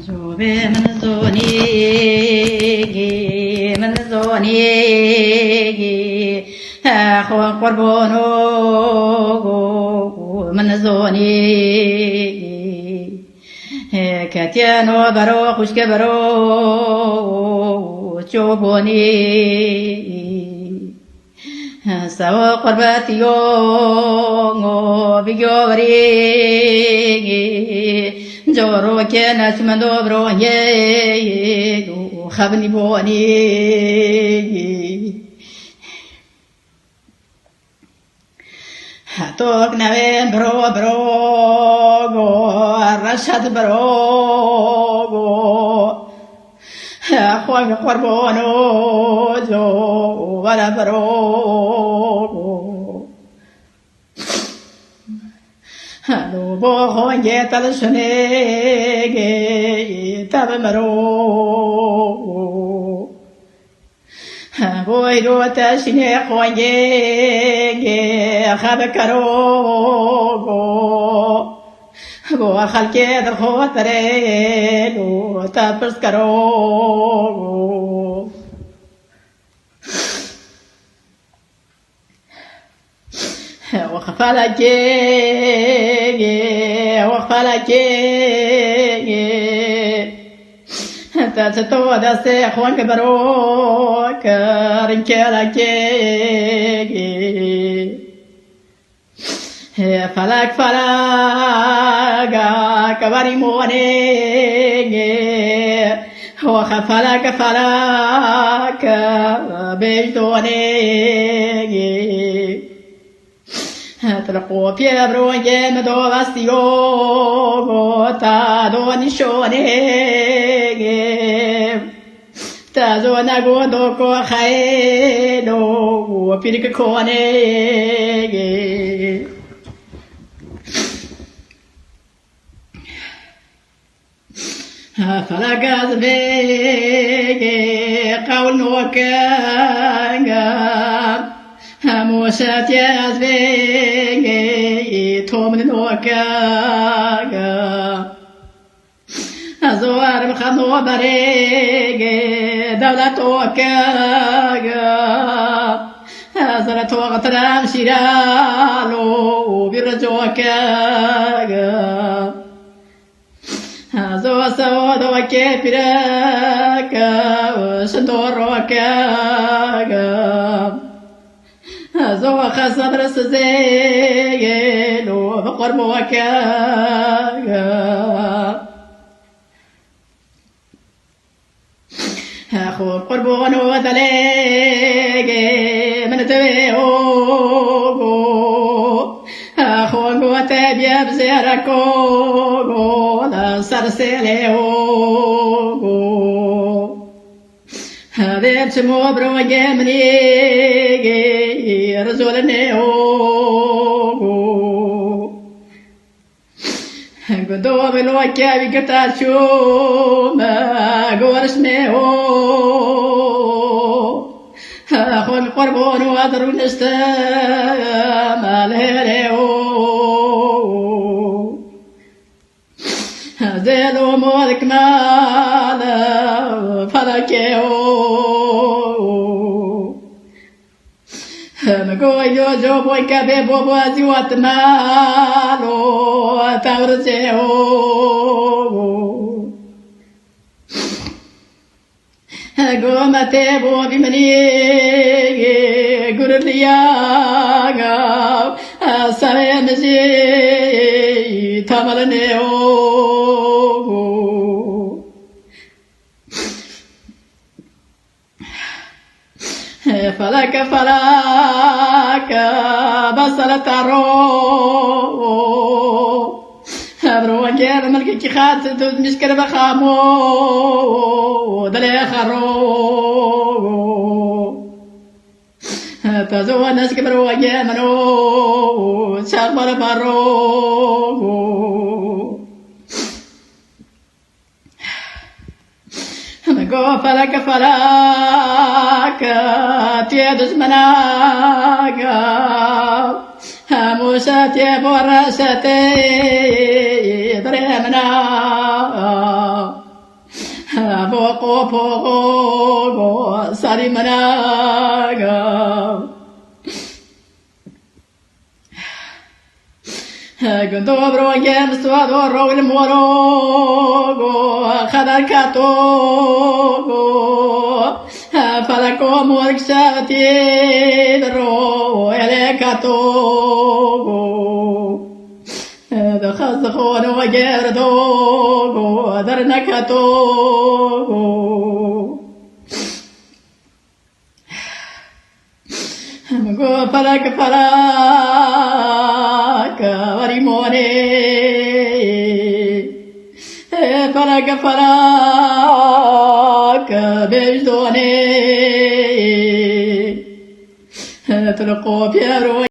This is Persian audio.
조배 منزوني أخو قربونو منزوني كاتيانو برو خشك برو شوبوني سوا قرباتيو بيجوري جورو كنا سمندو بروني خبني بوني توك نوين برو رشد برو أخوان قربونو جو ولا برو لو بوخون جيتال شنيجي تاب مرو بويدو تاشيني خوان جيجي خاب كروغو بو خلقي در خوتريلو تابرس كروغو وخفالكي تاتو داسي خوانك بروك رنكالكي فلاك كباري موني وخفالك بيتوني تلقوا بيبرو جيمدو باستيو تادو نشوني تازو نغودو كو خايدو بيرك كوني فلاقاز بيجي قول نوكا موسات يازبيجي تومن نوكا زوار بخنو بريجي دولة توكا زرت وغترام شيرالو برجوكا زو سود وكبركا وشندوروكا زو خسر سزيلو بقربوكا أخو قربون وذليجي من تبيعو أخو قوتي بيبزيركو لا سرسليو هذا سمو بروجي منيجي رزولنيو قدوم الوكا بكتاشو ما قورسنيو أخو القربون وادرو نستام الهريو زيلو مولك مالا فلكيو مقوي جو بوي كابي بوبو زيوات مالو تورسيو قومتي بو بمني قرلياغا سرينجي تملنيو فلك بصلة الروح أبرو وجير ملك خات دوز مشكل بخامو دلي خرو تزو نسك برو وجير منو شاقبر برو نقو فلك تيدس مناقا موساتي برستي بريمنا فوق ساري مناقا كنت أبرو أجام سواد ورو الموروغو خدر كاتوغو فلكو مورك شاتي درو يليكاتوغو دخز خون وجردوغو درنكاتوغو مگو فلک فلک وریمونه فلک فلک بجدونه تلقو پیرو